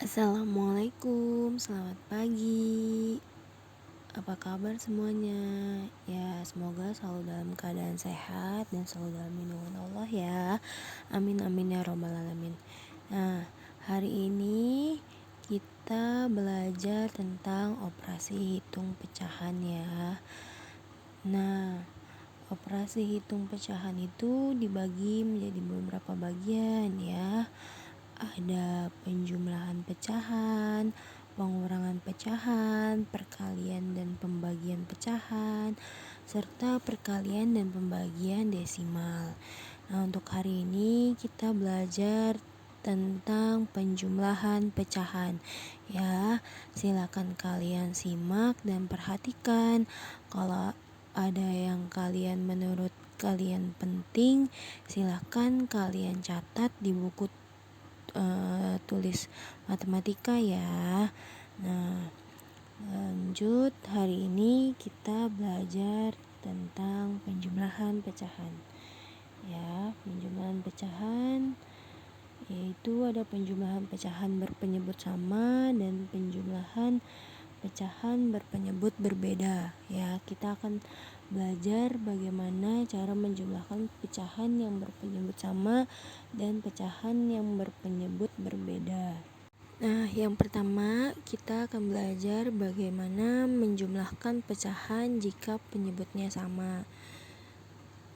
Assalamualaikum, selamat pagi. Apa kabar semuanya? Ya, semoga selalu dalam keadaan sehat dan selalu dalam lindungan Allah ya. Amin amin ya robbal alamin. Nah, hari ini kita belajar tentang operasi hitung pecahan ya. Nah, operasi hitung pecahan itu dibagi menjadi beberapa bagian ya. Ada penjumlahan pecahan, pengurangan pecahan, perkalian dan pembagian pecahan, serta perkalian dan pembagian desimal. Nah, untuk hari ini kita belajar tentang penjumlahan pecahan. Ya, silakan kalian simak dan perhatikan. Kalau ada yang menurut kalian penting, silakan kalian catat di buku tulis matematika ya. Nah, lanjut, hari ini kita belajar tentang penjumlahan pecahan ya. Penjumlahan pecahan yaitu ada penjumlahan pecahan berpenyebut sama dan penjumlahan pecahan berpenyebut berbeda ya. Kita akan belajar bagaimana cara menjumlahkan pecahan yang berpenyebut sama dan pecahan yang berpenyebut berbeda. Nah, yang pertama kita akan belajar bagaimana menjumlahkan pecahan jika penyebutnya sama.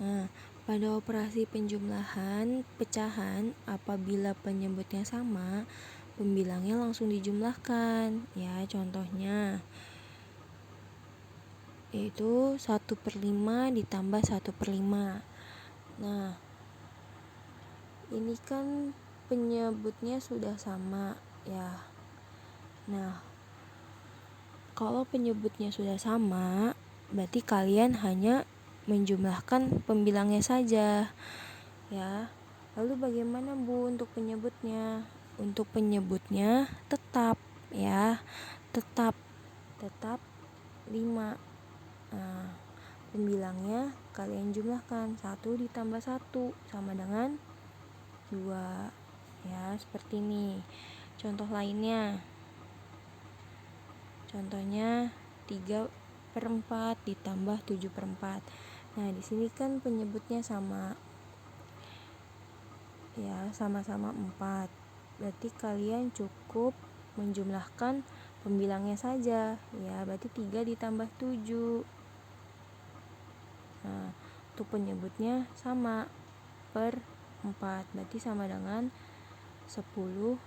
Nah, pada operasi penjumlahan pecahan apabila penyebutnya sama, pembilangnya langsung dijumlahkan ya. Contohnya yaitu 1/5 ditambah 1/5. Nah, ini kan penyebutnya sudah sama ya. Nah, kalau penyebutnya sudah sama, berarti kalian hanya menjumlahkan pembilangnya saja ya. Lalu bagaimana Bu untuk penyebutnya? Untuk penyebutnya tetap ya, tetap 5. Nah, pembilangnya kalian jumlahkan 1 ditambah 1 sama dengan 2 ya, seperti ini. Contoh lainnya, contohnya 3/4 ditambah 7/4. Nah, di sini kan penyebutnya sama ya, sama-sama 4. Berarti kalian cukup menjumlahkan pembilangnya saja ya, berarti 3 ditambah 7. Nah, untuk penyebutnya sama per 4, berarti sama dengan 10/4.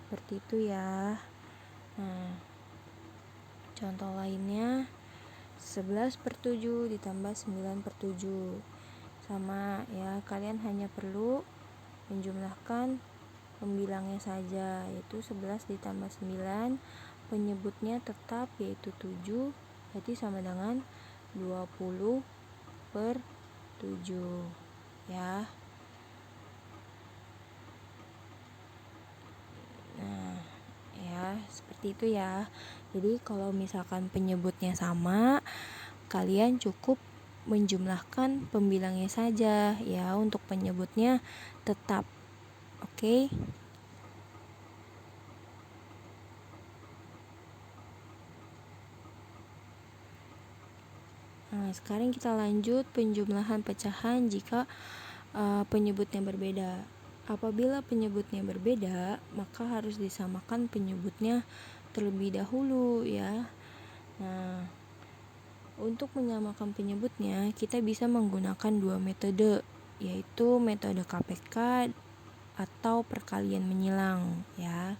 Seperti itu ya. Nah, contoh lainnya 11/7 ditambah 9/7. Sama ya, kalian hanya perlu menjumlahkan pembilangnya saja, yaitu 11 ditambah 9, penyebutnya tetap yaitu 7, berarti sama dengan 20/7 ya. Nah, ya seperti itu ya. Jadi kalau misalkan penyebutnya sama, kalian cukup menjumlahkan pembilangnya saja ya. Untuk penyebutnya tetap. Oke. Nah, sekarang kita lanjut penjumlahan pecahan jika penyebutnya berbeda. Apabila penyebutnya berbeda, maka harus disamakan penyebutnya terlebih dahulu ya. Nah, untuk menyamakan penyebutnya, kita bisa menggunakan 2 metode, yaitu metode KPK atau perkalian menyilang ya.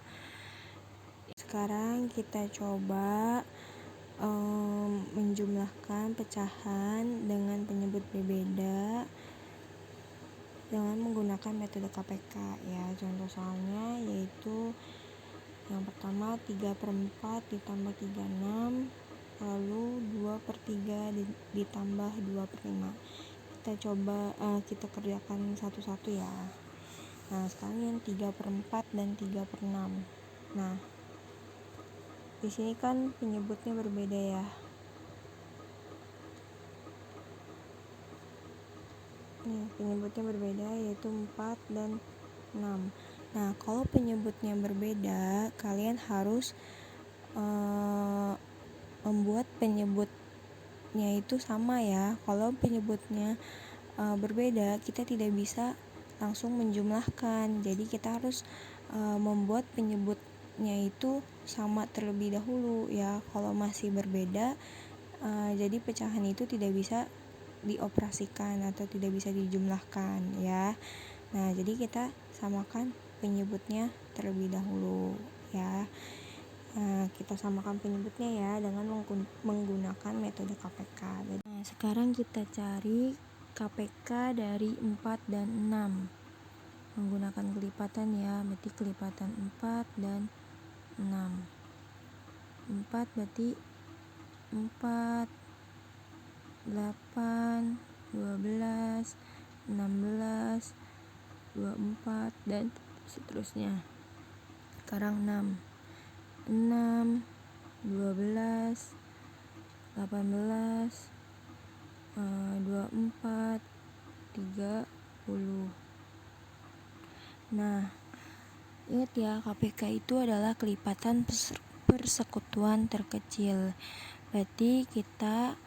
Sekarang kita coba menjumlahkan pecahan dengan penyebut berbeda dengan menggunakan metode KPK ya. Contoh soalnya yaitu yang pertama 3/4 ditambah 36, lalu 2/3 ditambah 2/5. Kita coba kita kerjakan satu-satu ya. Nah, sekarang yang 3/4 dan 3/6. Nah, di sini kan penyebutnya berbeda ya. Nih, penyebutnya berbeda yaitu 4 dan 6. Nah, kalau penyebutnya berbeda, kalian harus membuat penyebutnya itu sama ya. Kalau penyebutnya berbeda, kita tidak bisa langsung menjumlahkan. Jadi kita harus membuat penyebutnya itu sama terlebih dahulu ya. Kalau masih berbeda, jadi pecahan itu tidak bisa dioperasikan atau tidak bisa dijumlahkan ya. Nah, jadi kita samakan penyebutnya terlebih dahulu ya. Nah, kita samakan penyebutnya ya dengan menggunakan metode KPK. Nah, sekarang kita cari KPK dari 4 dan 6 menggunakan kelipatan ya. Berarti kelipatan 4 dan 6. 4 berarti 4, 8, 12, 16, 24 dan seterusnya. Sekarang 6, 12, 18, 24, 30. Nah, ingat ya, KPK itu adalah kelipatan persekutuan terkecil. Berarti kita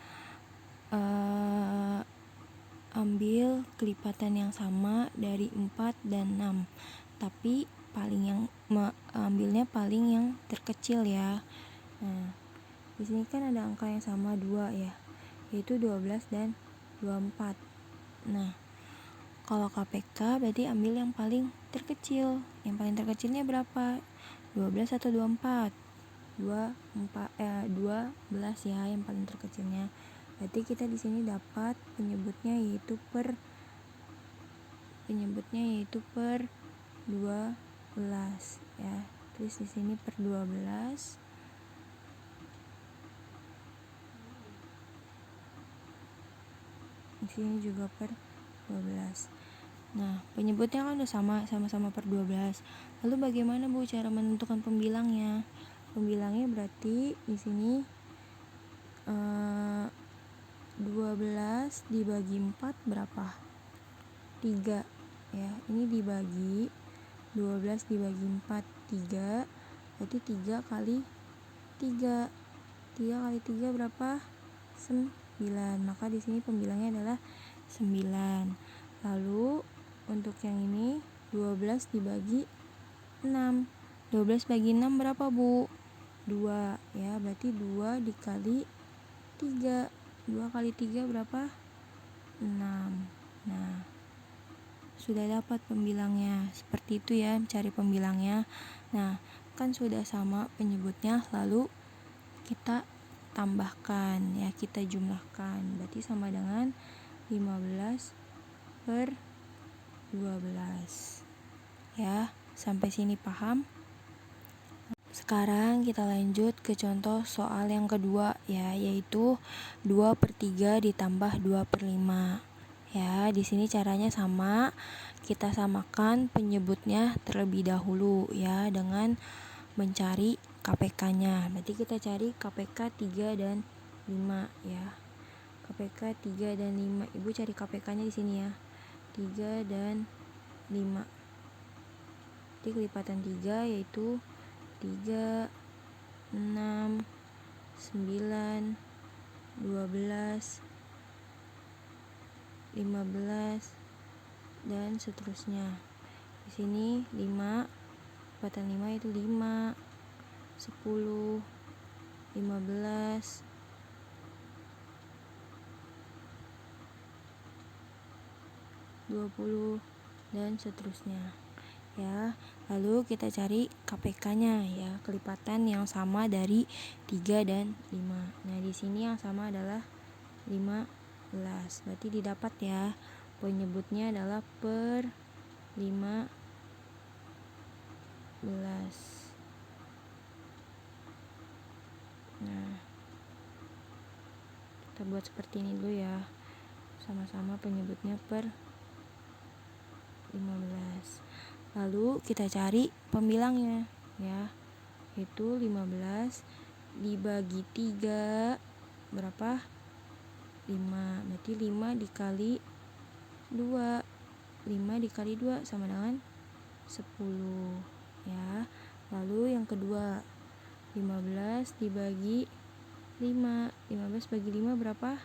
ambil kelipatan yang sama dari 4 dan 6, tapi ambilnya paling yang terkecil ya. Nah, di sini kan ada angka yang sama 2 ya, yaitu 12 dan 24. Nah, kalau KPK berarti ambil yang paling terkecil. Yang paling terkecilnya berapa? 12 atau 24? 12 ya yang paling terkecilnya. Berarti kita di sini dapat penyebutnya yaitu per 12 ya. Tulis di sini per 12. Di sini juga per 12. Nah, penyebutnya kan udah sama-sama per 12. Lalu bagaimana Bu cara menentukan pembilangnya? Pembilangnya berarti di sini 12 dibagi 4 berapa? 3 ya. Ini dibagi 12 dibagi 4 3, berarti 3 kali 3. 3 kali 3 berapa? 9. Maka di sini pembilangnya adalah 9. Lalu untuk yang ini 12 dibagi 6. 12 bagi 6 berapa Bu? 2 ya, berarti 2 dikali 3. 2 kali 3 berapa? 6. Nah, sudah dapat pembilangnya. Seperti itu ya, cari pembilangnya. Nah, kan sudah sama penyebutnya, lalu kita tambahkan ya, kita jumlahkan. Berarti sama dengan 15 per 12. Ya, sampai sini paham? Sekarang kita lanjut ke contoh soal yang kedua ya, yaitu 2/3 ditambah 2/5. Ya, di sini caranya sama. Kita samakan penyebutnya terlebih dahulu ya dengan mencari KPK-nya. Berarti kita cari KPK 3 dan 5 ya. KPK 3 dan 5. Ibu cari KPK-nya di sini ya. 3 dan 5. Jadi kelipatan 3 yaitu 3, 6, 9, 12, 15 dan seterusnya. Di sini 5, kelipatan 5 itu 5, 10, 15, 20 dan seterusnya. Ya, lalu kita cari KPK-nya ya, kelipatan yang sama dari 3 dan 5. Nah, di sini yang sama adalah 15. Berarti didapat ya, penyebutnya adalah per 15. Nah, kita buat seperti ini dulu ya. Sama-sama penyebutnya per 15. Lalu kita cari pembilangnya ya, yaitu 15 dibagi 3 berapa? 5. Berarti 5 dikali 2. 5 dikali 2 sama dengan 10 ya. Lalu yang kedua, 15 dibagi 5. 15 bagi 5 berapa?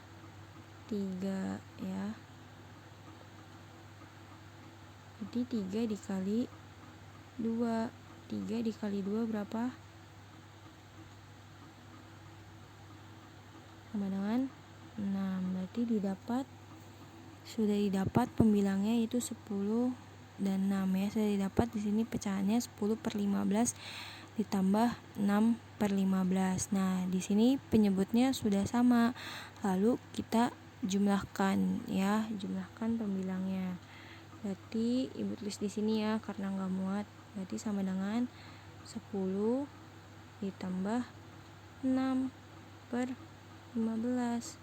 3 ya. Jadi 3 dikali 2. 3 dikali 2 berapa? Sama dengan 6. Berarti sudah didapat pembilangnya yaitu 10 dan 6 ya. Sudah didapat di sini pecahannya 10 per 15 ditambah 6 per 15. Nah, di sini penyebutnya sudah sama. Lalu kita jumlahkan ya, jumlahkan pembilangnya. Berarti Ibu tulis di sini ya karena nggak muat. Berarti sama dengan 10 ditambah 6 per 15.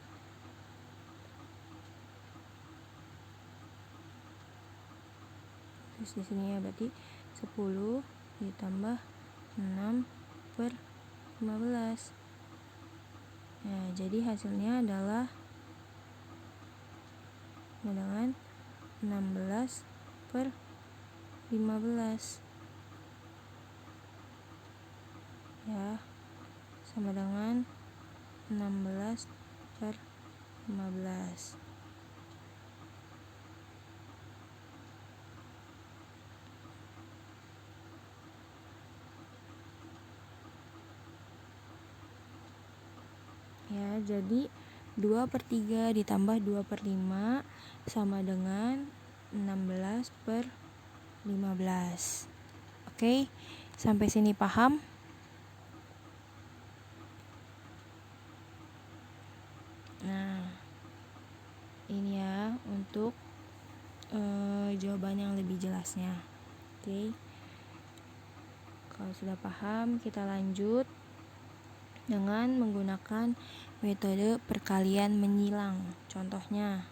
Terus di sini ya, berarti 10 ditambah 6 per 15. Nah, jadi hasilnya adalah dengan 16 per 15 ya, sama dengan 16 per 15. Ya, jadi 2 per 3 ditambah 2 per 5 sama dengan 16 per 15. Oke, sampai sini paham? Nah, ini ya untuk jawaban yang lebih jelasnya. Oke, kalau sudah paham, kita lanjut dengan menggunakan metode perkalian menyilang. Contohnya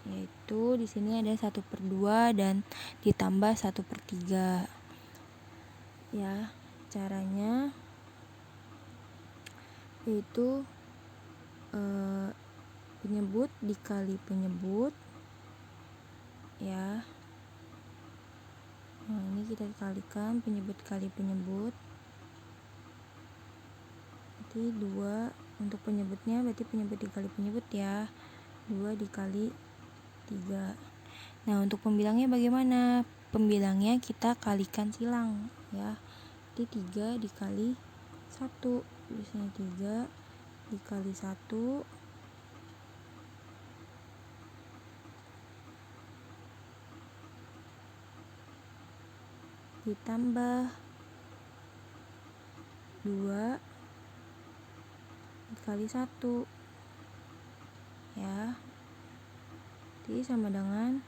yaitu di sini ada 1/2 dan ditambah 1/3. Ya, caranya yaitu penyebut dikali penyebut ya. Nah, ini kita kalikan penyebut kali penyebut. Berarti 2 untuk penyebutnya, berarti penyebut dikali penyebut ya. 2 dikali 3. Nah, untuk pembilangnya bagaimana? Pembilangnya kita kalikan silang ya. Jadi 3 dikali 1. Di sini 3 dikali 1 ditambah 2 dikali 1 ya. Jadi sama dengan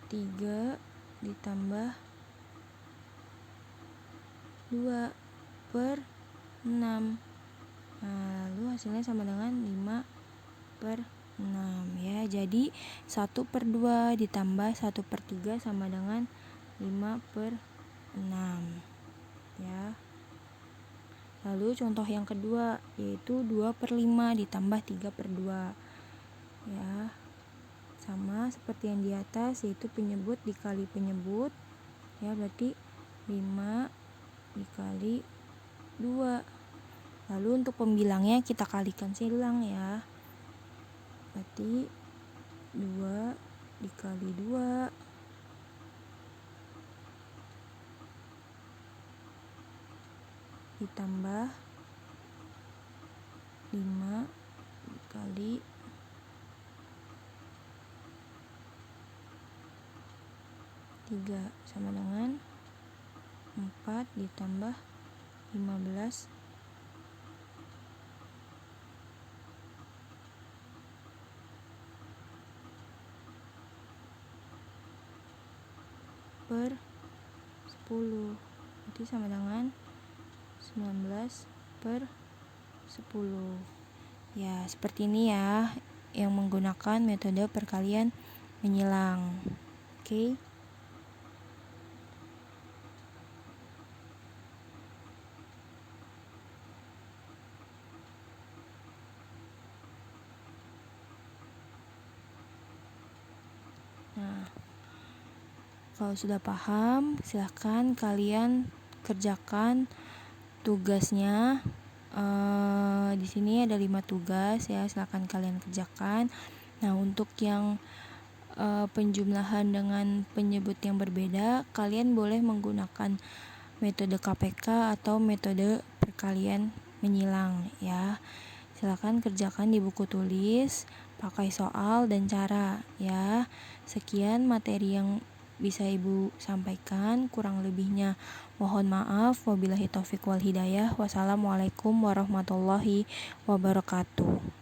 3 ditambah 2 per 6. Nah, lalu hasilnya sama dengan 5 per 6 ya. Jadi 1/2 ditambah 1/3 sama dengan 5 per 6 ya. Lalu contoh yang kedua yaitu 2/5 ditambah 3/2 ya. Sama seperti yang di atas, yaitu penyebut dikali penyebut ya. Berarti 5 dikali 2. Lalu untuk pembilangnya kita kalikan silang ya. Berarti 2 dikali 2 ditambah 5 dikali 3 sama dengan 4 ditambah 15 per 10. Berarti sama dengan 19 per 10. Ya, seperti ini ya yang menggunakan metode perkalian menyilang. Oke. Nah, Kalau sudah paham, silahkan kalian kerjakan tugasnya. Di sini ada 5 tugas ya, silahkan kalian kerjakan. Nah, untuk yang penjumlahan dengan penyebut yang berbeda, kalian boleh menggunakan metode KPK atau metode perkalian menyilang ya. Silakan kerjakan di buku tulis, pakai soal dan cara ya. Sekian materi yang bisa Ibu sampaikan, kurang lebihnya mohon maaf. Wabillahi taufik wal hidayah. Wassalamualaikum warahmatullahi wabarakatuh.